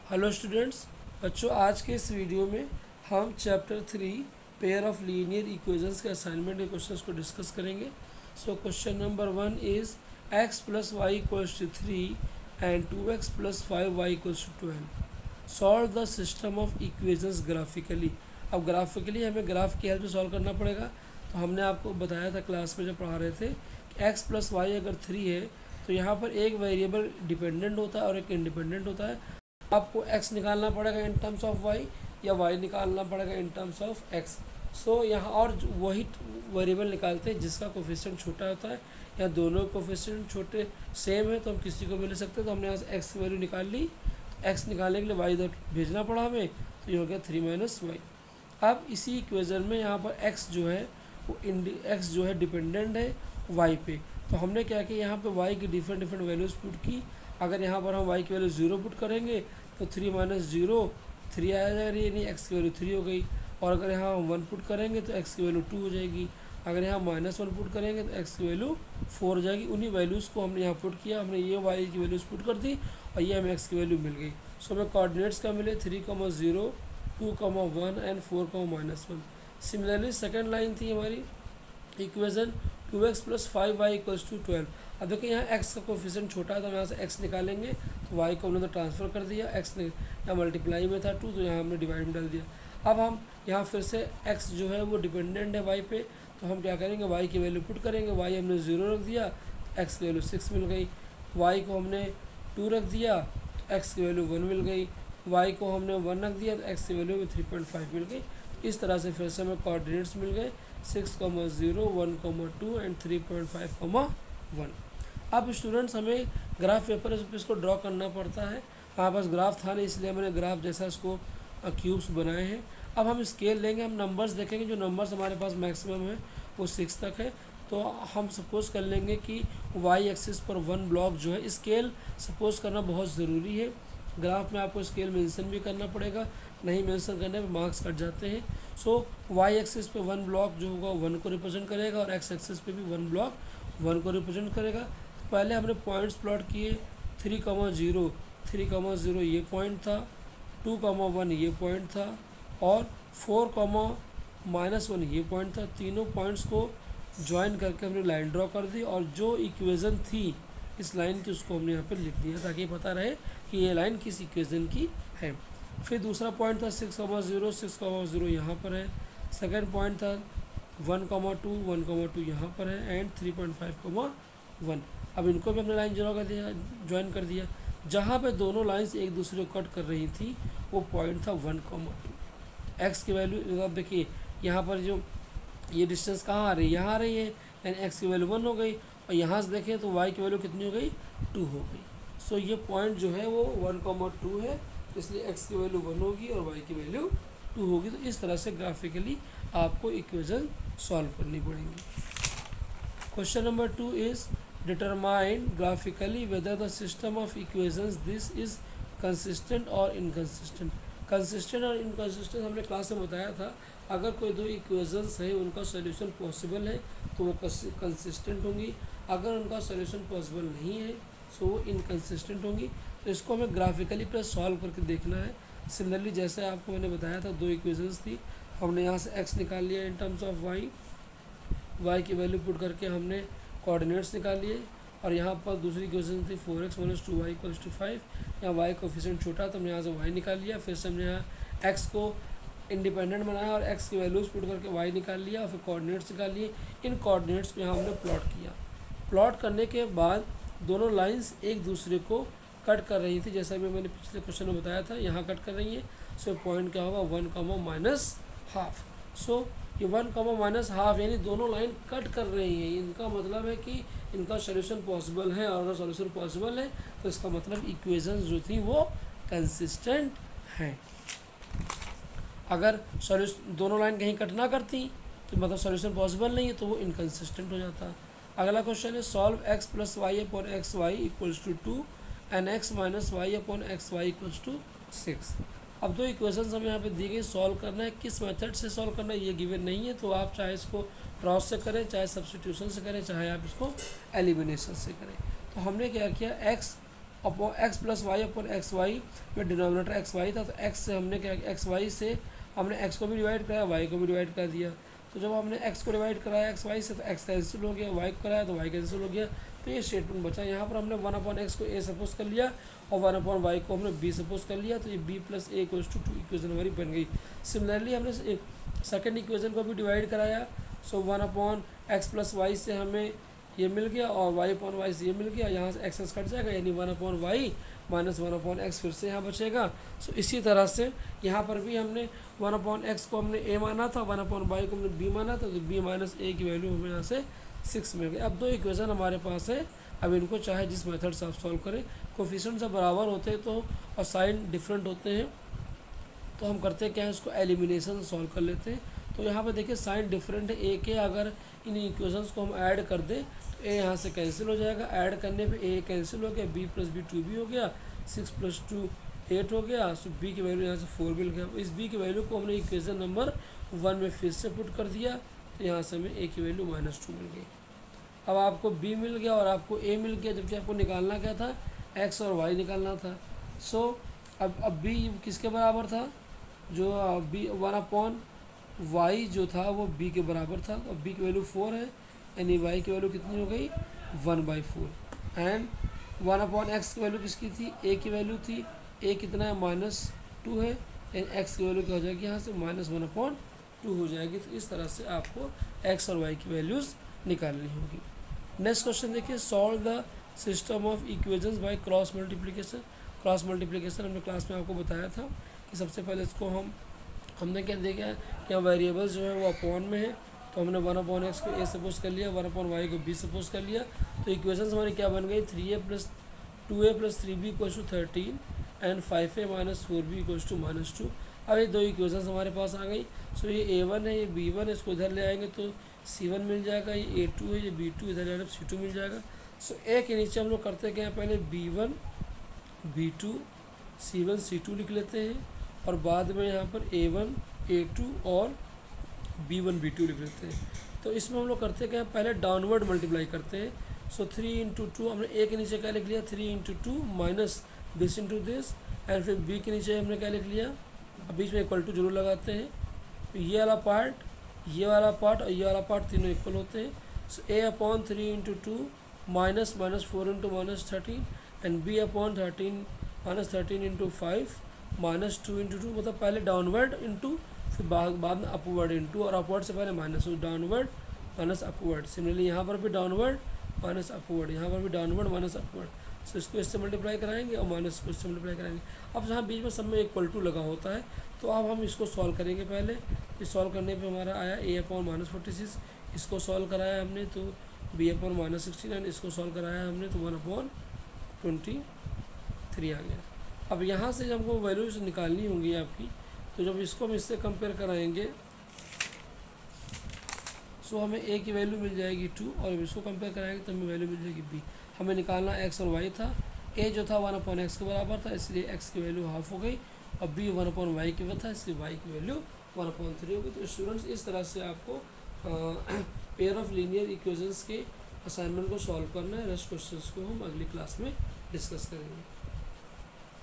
Hello students, बच्चों आज के इस वीडियो में हम chapter 3 pair of linear equations के असाइनमेंट के क्वेश्चंस को डिस्कस करेंगे। So question number 1 is x plus y equals to 3 and 2x plus 5y equals to 12। Solve the system of equations graphically. अब ग्राफिकली हमें graph की help से solve करना पड़ेगा। तो हमने आपको बताया था क्लास में जब पढ़ा रहे थे कि x प्लस वाई अगर 3 है तो यहाँ पर एक वेरिएबल डिपेंडेंट होता है और एक इंडिपेंडेंट होता है। आपको x निकालना पड़ेगा इन टर्म्स ऑफ y या y निकालना पड़ेगा इन टर्म्स ऑफ x। सो यहाँ और वही वेरिएबल निकालते हैं जिसका कोफिशिएंट छोटा होता है या दोनों कोफिशिएंट छोटे सेम है तो हम किसी को भी ले सकते हैं। तो हमने यहाँ से x की वैल्यू निकाल ली। x निकालने के लिए y इधर भेजना पड़ा हमें, तो ये हो गया 3 माइनस वाई। अब इसी इक्वेशन में यहाँ पर x जो है वो x जो है डिपेंडेंट है y पे। तो हमने क्या किया, यहाँ पे y की डिफरेंट वैल्यूज़ पुट की। अगर यहाँ पर हम y की वैल्यू 0 पुट करेंगे तो 3 माइनस 0 3 आ जाएगा, यानी x की वैल्यू 3 हो गई। और अगर यहाँ हम 1 पुट करेंगे तो x की वैल्यू 2 हो जाएगी। अगर यहाँ -1 पुट करेंगे तो x की वैल्यू 4 हो जाएगी। उन्हीं वैल्यूज़ को हमने यहाँ पुट किया, हमने ये y की वैल्यूज़ पुट कर दी और ये हमें x की वैल्यू मिल गई। सो हमें कोऑर्डिनेट्स क्या मिले, 3, 0, 2, 1 एंड 4, -1। सिमिलरली सेकेंड लाइन थी हमारी equation 2x plus 5y equals to 12। अब देखिए यहाँ x का कोफिशिएंट छोटा है तो हम यहाँ से x निकालेंगे, तो y को हमने तो ट्रांसफ़र कर दिया, x ने यहाँ मल्टीप्लाई में था 2 तो यहाँ हमने डिवाइड में डाल दिया। अब हम यहाँ फिर से x जो है वो डिपेंडेंट है y पे, तो हम क्या करेंगे, y की वैल्यू पुट करेंगे। y हमने 0 रख दिया, x की वैल्यू 6 मिल गई। y को हमने 2 रख दिया, x की वैल्यू 1 मिल गई। y को हमने 1 रख दिया तो x की वैल्यू 3.5 मिल गई। इस तरह से फिर से हमें कोऑर्डिनेट्स मिल गए 6, 0, 1, 2 एंड 3.5, 1। अब स्टूडेंट्स हमें ग्राफ पेपर पे इसको ड्रॉ करना पड़ता है। हमारे पास ग्राफ था नहीं, इसलिए मैंने ग्राफ जैसा इसको क्यूब्स बनाए हैं। अब हम स्केल लेंगे, हम नंबर्स देखेंगे। जो नंबर्स हमारे पास मैक्सिमम है वो 6 तक है। तो हम सपोज़ कर लेंगे कि वाई एक्सिस पर 1 ब्लॉक जो है, स्केल सपोज़ करना बहुत ज़रूरी है। ग्राफ में आपको स्केल मेंशन भी करना पड़ेगा, नहीं मेंशन करने पे मार्क्स कट जाते हैं। सो वाई एक्सिस पे 1 ब्लॉक जो होगा 1 को रिप्रेजेंट करेगा और एक्स एक्सिस पे भी 1 ब्लॉक 1 को रिप्रेजेंट करेगा। तो पहले हमने पॉइंट्स प्लॉट किए, 3, 0 ये पॉइंट था, 2, 1 ये पॉइंट था और 4, -1 ये पॉइंट था। तीनों पॉइंट्स को ज्वाइन करके हमने लाइन ड्रॉ कर दी और जो इक्वेशन थी इस लाइन की उसको हमने यहाँ पर लिख दिया ताकि पता रहे कि ये लाइन किस इक्वेशन की है। फिर दूसरा पॉइंट था 6, 0 यहाँ पर है। सेकंड पॉइंट था 1, 2 यहाँ पर है एंड 3.5, 1। अब इनको भी हमने लाइन ड्रॉ कर दिया, ज्वाइन कर दिया। जहाँ पे दोनों लाइंस एक दूसरे को कट कर रही थी वो पॉइंट था 1, 2। एक्स की वैल्यू अब देखिए यहाँ पर जो ये डिस्टेंस कहाँ आ रही है, यहाँ आ रही है, यानी एक्स की वैल्यू 1 हो गई। और यहाँ से देखें तो वाई की वैल्यू कितनी हो गई, 2 हो गई। सो ये पॉइंट जो है वो 1, 2 है, इसलिए x की वैल्यू 1 होगी और y की वैल्यू 2 होगी। तो इस तरह से ग्राफिकली आपको इक्वेशन सॉल्व करनी पड़ेंगी। Question number 2 is determine graphically whether the system of equations this is consistent और इनकंसिस्टेंट। कंसिस्टेंट और इनकंसिस्टेंट हमने क्लास में बताया था। अगर कोई दो इक्वेशंस है उनका सोल्यूशन पॉसिबल है तो वो कंसिस्टेंट होंगी, अगर उनका सोल्यूशन पॉसिबल नहीं है तो वो इनकंसिस्टेंट होंगी। तो इसको हमें ग्राफिकली प्लस सॉल्व करके देखना है। सिमिलरली जैसे आपको मैंने बताया था, दो इक्वेशंस थी, हमने यहाँ से x निकाल लिया इन टर्म्स ऑफ y की वैल्यू पुट करके हमने कोऑर्डिनेट्स निकाल लिए। और यहाँ पर दूसरी इक्वेशन थी 4x - 2y इक्वल्स टू 5। यहाँ y कोफिशिएंट छोटा तो हमने यहाँ से y निकाल लिया। फिर से हमने यहाँ x को इंडिपेंडेंट बनाया और x की वैल्यूज़ पुट करके y निकाल लिया और फिर कोऑर्डिनेट्स निकाल लिए। इन कोऑर्डिनेट्स को यहाँ हमने प्लॉट किया। प्लॉट करने के बाद दोनों लाइंस एक दूसरे को कट कर रही थी, जैसा भी मैंने पिछले क्वेश्चन में बताया था, यहाँ कट कर रही है। सो पॉइंट क्या होगा, 1, -1/2। सो ये 1, -1/2 यानी दोनों लाइन कट कर रही हैं। इनका मतलब है कि इनका सोल्यूशन पॉसिबल है, और अगर सोल्यूशन पॉसिबल है तो इसका मतलब इक्वेशन जो थी वो कंसिस्टेंट हैं। अगर सोल्यूशन दोनों लाइन कहीं कट ना करती तो मतलब सोल्यूशन पॉसिबल नहीं है, तो वो इनकंसिस्टेंट हो जाता। अगला क्वेश्चन है solve x plus y upon x y equals to 2 and x minus y upon x y equals to 6। अब दो इक्वेशंस हमें यहाँ पे दी गई, सॉल्व करना है। किस मेथड से सॉल्व करना है ये गिवन नहीं है, तो आप चाहे इसको क्रॉस से करें, चाहे सब्स्टिट्यूशन से करें, चाहे आप इसको एलिमिनेशन से करें। तो हमने क्या किया, x upon x plus y upon x y में डिनोमिनेटर एक्स वाई था, तो एक्स से हमने क्या एक्स वाई से हमने एक्स को भी डिवाइड कराया, वाई को भी डिवाइड कर दिया। तो जब हमने एक्स को डिवाइड कराया एक्स वाई से तो एक्स कैंसिल हो गया, वाई को कराया तो वाई कैंसिल हो गया। तो ये स्टेटमेंट बचा। यहाँ पर हमने 1/x को a सपोज कर लिया और 1/y को हमने b सपोज कर लिया, तो ये b plus a equals to 2 equation हमारी बन गई। सिमिलरली हमने सेकेंड इक्वेशन को भी डिवाइड कराया। सो 1/x प्लस वाई से हमें ये मिल गया और y/y से ये मिल गया, यहाँ से एक्स कट जाएगा, यानी 1/y माइनस 1/x फिर से यहाँ बचेगा। सो इसी तरह से यहाँ पर भी हमने 1/x को हमने a माना था, 1/y को हमने b माना था, तो b माइनस a की वैल्यू हमें यहाँ से 6 मिल गई। अब दो इक्वेशन हमारे पास है, अब इनको चाहे जिस मेथड से आप सॉल्व करें, कोफिशिएंट से बराबर होते हैं तो और साइन डिफरेंट होते हैं तो हम करते क्या है, इसको एलिमिनेशन सॉल्व कर लेते हैं। तो यहाँ पे देखिए साइन डिफरेंट है a के, अगर इन इक्वेशंस को हम ऐड कर दें तो a यहाँ से कैंसिल हो जाएगा, ऐड करने पे a कैंसिल हो गया, b प्लस b 2b हो गया, 6 प्लस 2 8 हो गया। सो b की वैल्यू यहाँ से 4 मिल गया। इस b की वैल्यू को हमने इक्वेशन नंबर 1 में फिर से पुट कर दिया, तो यहाँ से हमें a की वैल्यू -2 मिल गई। अब आपको b मिल गया और आपको a मिल गया, जबकि आपको निकालना क्या था, x और y निकालना था। सो अब b किसके बराबर था, जो b 1/y जो था वो b के बराबर था। अब b की वैल्यू 4 है, यानी y की वैल्यू कितनी हो गई 1/4। एंड 1/x की वैल्यू किसकी थी, a की वैल्यू थी, a कितना है -2 है, एंड x की वैल्यू क्या हो जाएगी यहाँ से -1/2 हो जाएगी। तो इस तरह से आपको x और y की वैल्यूज़ निकालनी होगी। नेक्स्ट क्वेश्चन देखिए, solve the system of equations by cross multiplication. Cross multiplication हमने क्लास में आपको बताया था कि सबसे पहले इसको हमने क्या देखा है कि वेरिएबल्स जो है वो अपॉन में है, तो हमने 1/x को a सपोज कर लिया, 1/y को b सपोज कर लिया। तो इक्वेशंस हमारी क्या बन गई, 3a + 2a + 3b = 13 and 5a - 4b = -2। अब ये दो इक्वेशंस हमारे पास आ गई। सो ये a1 है, ये b1 है, इसको इधर ले आएंगे तो c1 मिल जाएगा, ये a2 है, ये b2 इधर ले आएंगे तो c2 मिल जाएगा। सो a के नीचे हम लोग करते क्या है, पहले b1 b2 c1 c2 लिख लेते हैं और बाद में यहाँ पर a1 a2 और b1 b2 लिख लेते हैं। तो इसमें हम लोग करते क्या है, पहले डाउनवर्ड मल्टीप्लाई करते हैं। सो 3 × 2 हमने a के नीचे क्या लिख लिया, 3 × 2 minus this into this, and फिर b के नीचे हमने क्या लिख लिया, अब बीच में इक्वल टू जरूर लगाते हैं। तो ये वाला पार्ट और ये वाला पार्ट तीनों इक्वल होते हैं। सो a/3 × 2 -4 × -13 एंड b/13 -13 × 5 -2 × 2, मतलब पहले डाउनवर्ड इंटू फिर बाद में अपवर्ड इंटू, और अपवर्ड से पहले minus, downward minus upward. Similarly यहाँ पर भी डाउनवर्ड माइनस अपवर्ड, यहाँ पर भी डाउनवर्ड माइनस अपवर्ड। सो इसको इससे मल्टीप्लाई कराएंगे और माइनस को इससे मल्टीप्लाई कराएंगे। अब जहाँ बीच में सब में इक्वल टू लगा होता है, तो अब हम इसको सॉल्व करेंगे। पहले इस सॉल्व करने पे हमारा आया a/-46, इसको सॉल्व कराया हमने तो b/-69, इसको सॉल्व कराया हमने तो 1/23 आ गया। अब यहाँ से जब हमको वैल्यूज निकालनी होंगी आपकी, तो जब इसको हम इससे कंपेयर कराएंगे सो हमें a की वैल्यू मिल जाएगी 2, और जब इसको कंपेयर कराएंगे तो हमें वैल्यू मिल जाएगी b। हमें निकालना x और y था, a जो था 1/x के बराबर था, इसलिए x की वैल्यू हाफ हो गई, और b 1/y के बराबर था, इसलिए y की वैल्यू 1/3 हो गई। तो स्टूडेंट्स इस तरह से आपको पेयर ऑफ लीनियर इक्वेशंस के असाइनमेंट को सॉल्व करना है। रेस्ट क्वेश्चंस को हम अगली क्लास में डिस्कस करेंगे।